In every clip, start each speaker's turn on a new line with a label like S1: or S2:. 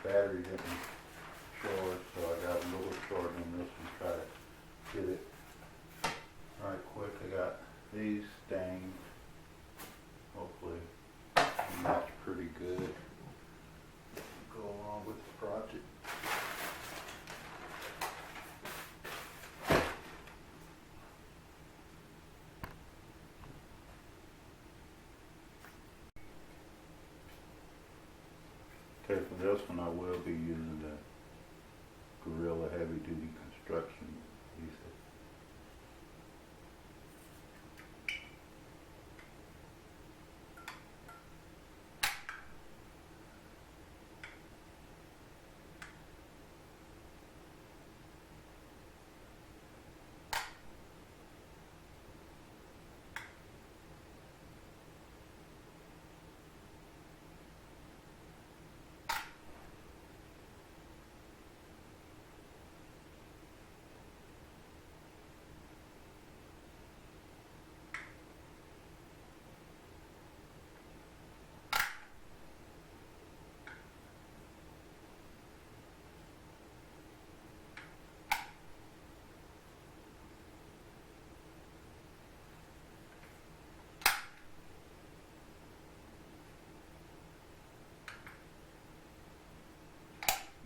S1: battery didn't charge, so I got a little short on this one. Try to get it right quick. I got these stains. Hopefully match pretty good. Go along with the project. Okay, for this one I will be using the Gorilla Heavy Duty Construction adhesive.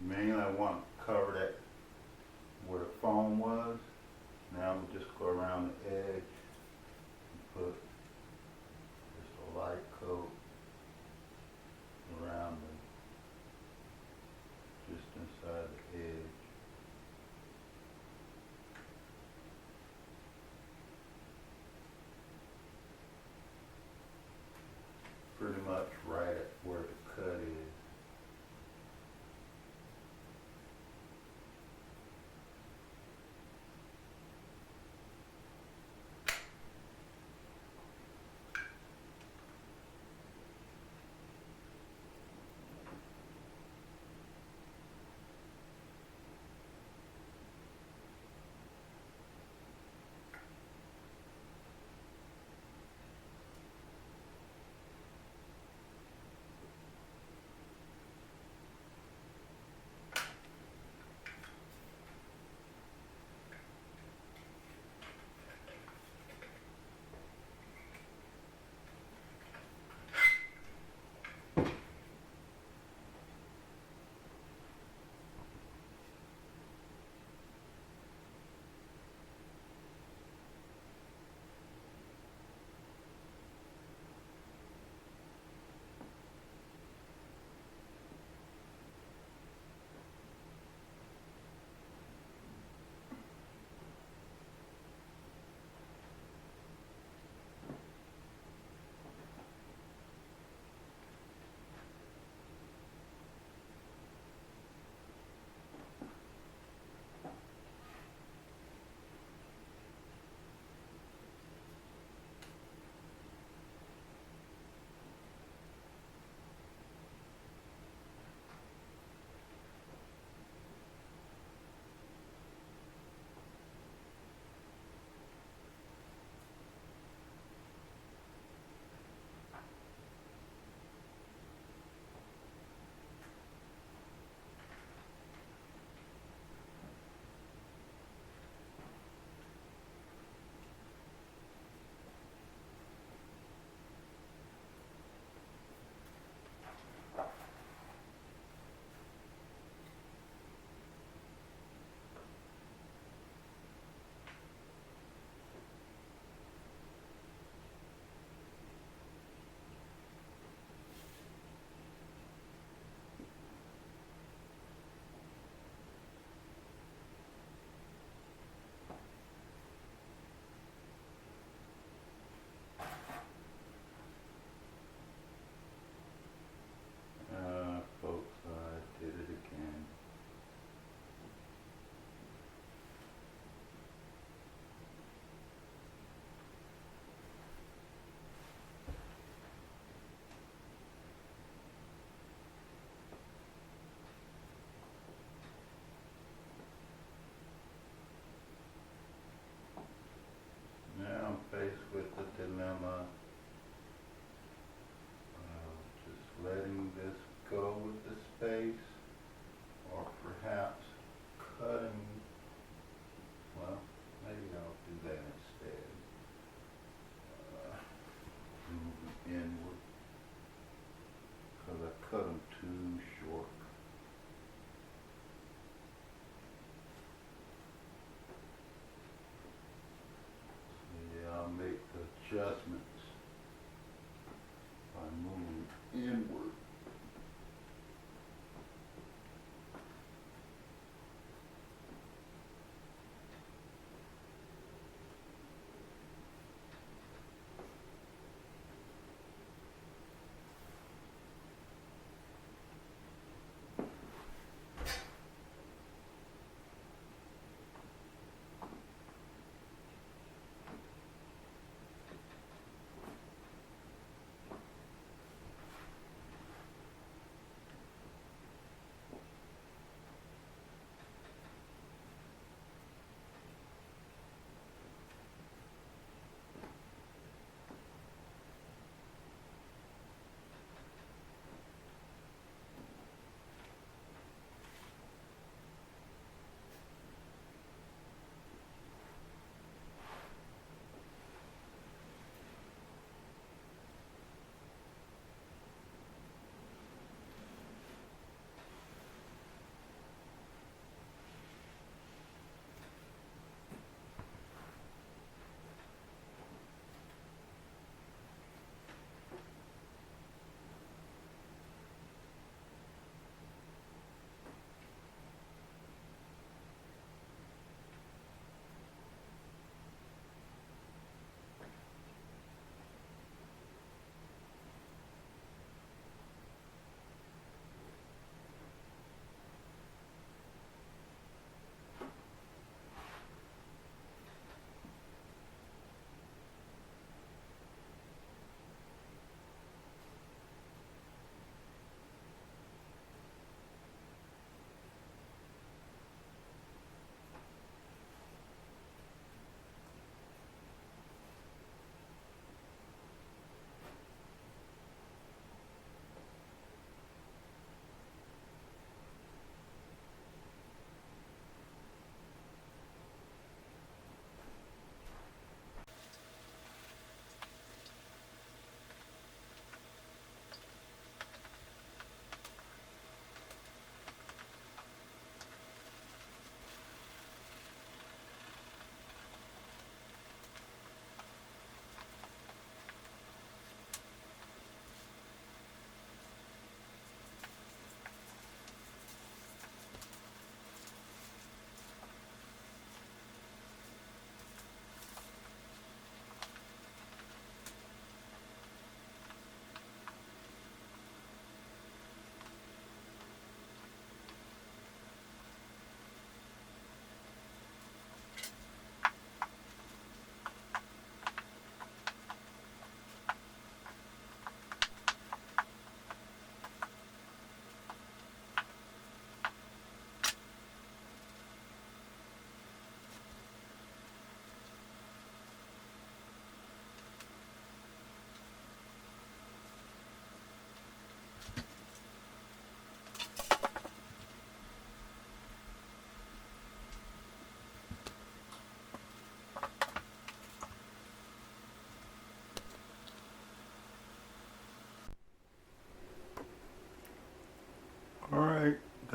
S1: Mainly I want to cover that where the foam was. Now I'm just go around the edge and put just a light coat around just inside the edge. Pretty much right at where the cut is.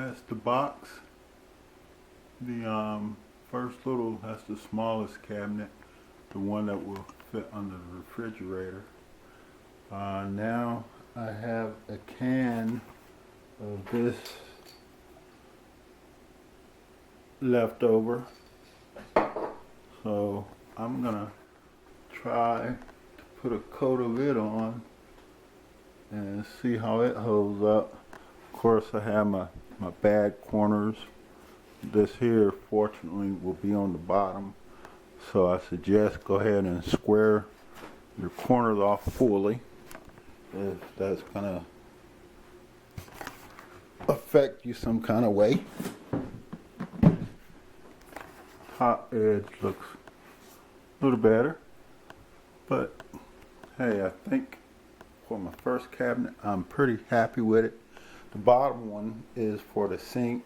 S1: That's the box. The first little, that's the smallest cabinet, the one that will fit under the refrigerator. Now I have a can of this left over, so I'm gonna try to put a coat of it on and see how it holds up. Of course, I have my bad corners. This here, fortunately, will be on the bottom, so I suggest go ahead and square your corners off fully if that's gonna affect you some kind of way. Top edge looks a little better, but hey, I think for my first cabinet, I'm pretty happy with it. The bottom one is for the sink.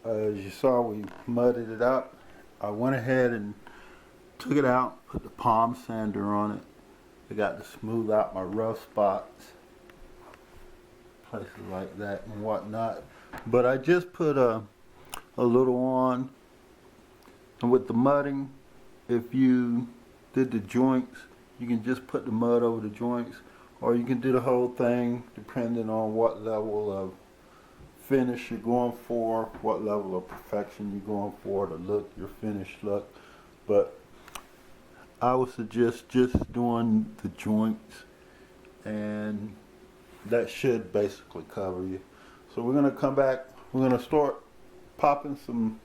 S1: As you saw, we mudded it up. I went ahead and took it out, put the palm sander on it. I got to smooth out my rough spots, places like that and whatnot. But I just put a little on. And with the mudding, if you did the joints, you can just put the mud over the joints, or you can do the whole thing depending on what level of finish you're going for, what level of perfection you're going for, the look, your finished look. But I would suggest just doing the joints, and that should basically cover you. So we're gonna come back, we're gonna start popping some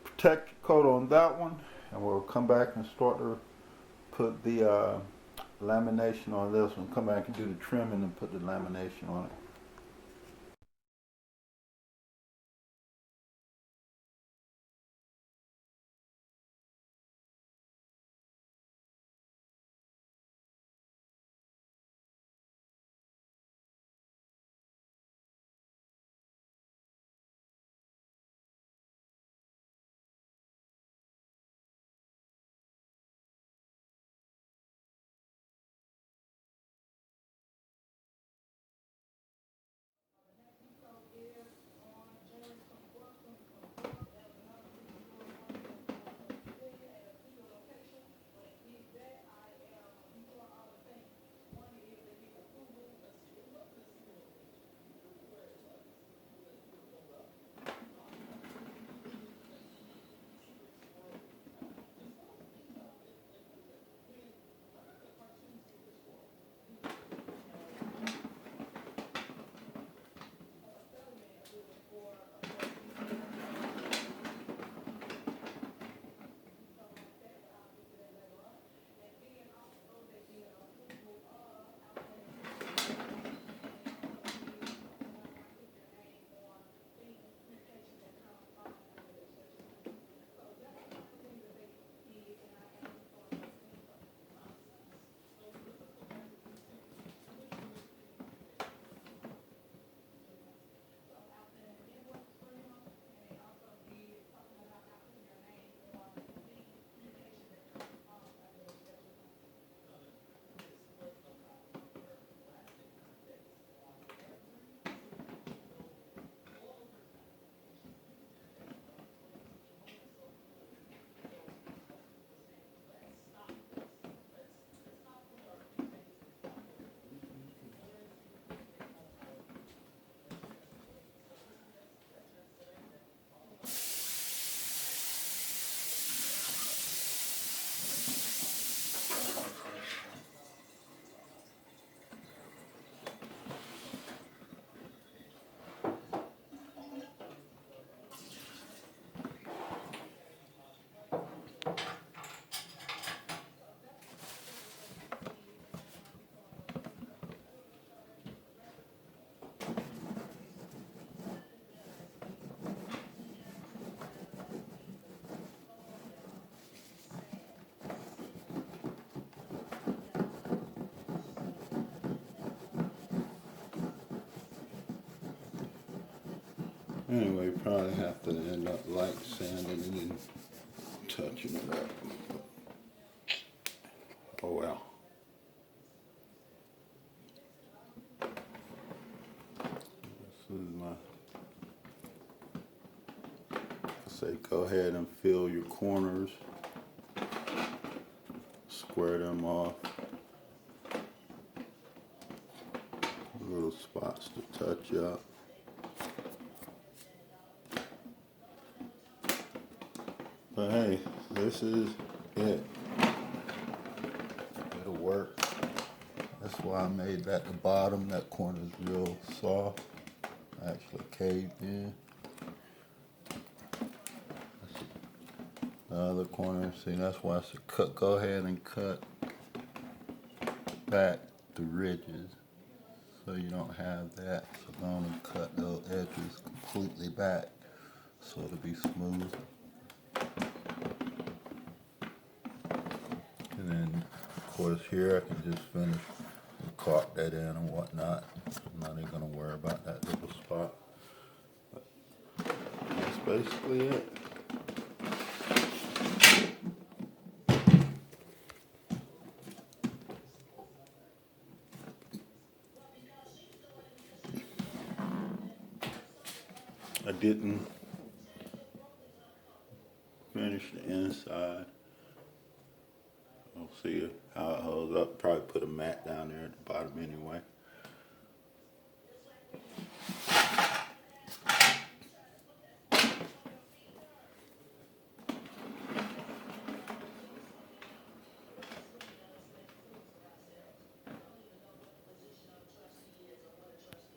S1: protector coat on that one, and we'll come back and start to put the lamination on this one. Come back and do the trimming and put the lamination on it. Anyway, probably have to end up light sanding and then touching it up. Oh well. This is my, say go ahead and fill your corners, square them off, little spots to touch up. But hey, this is it. It'll work. That's why I made that the bottom. That corner is real soft. Actually caved in. The other corner, see, that's why I said cut. Go ahead and cut back the ridges so you don't have that. So go on and cut those edges completely back so it'll be smooth. And then, of course, here I can just finish and caulk that in and whatnot. I'm not even going to worry about that little spot. But that's basically it. I didn't finish the inside. We'll see how it holds up. Probably put a mat down there at the bottom anyway.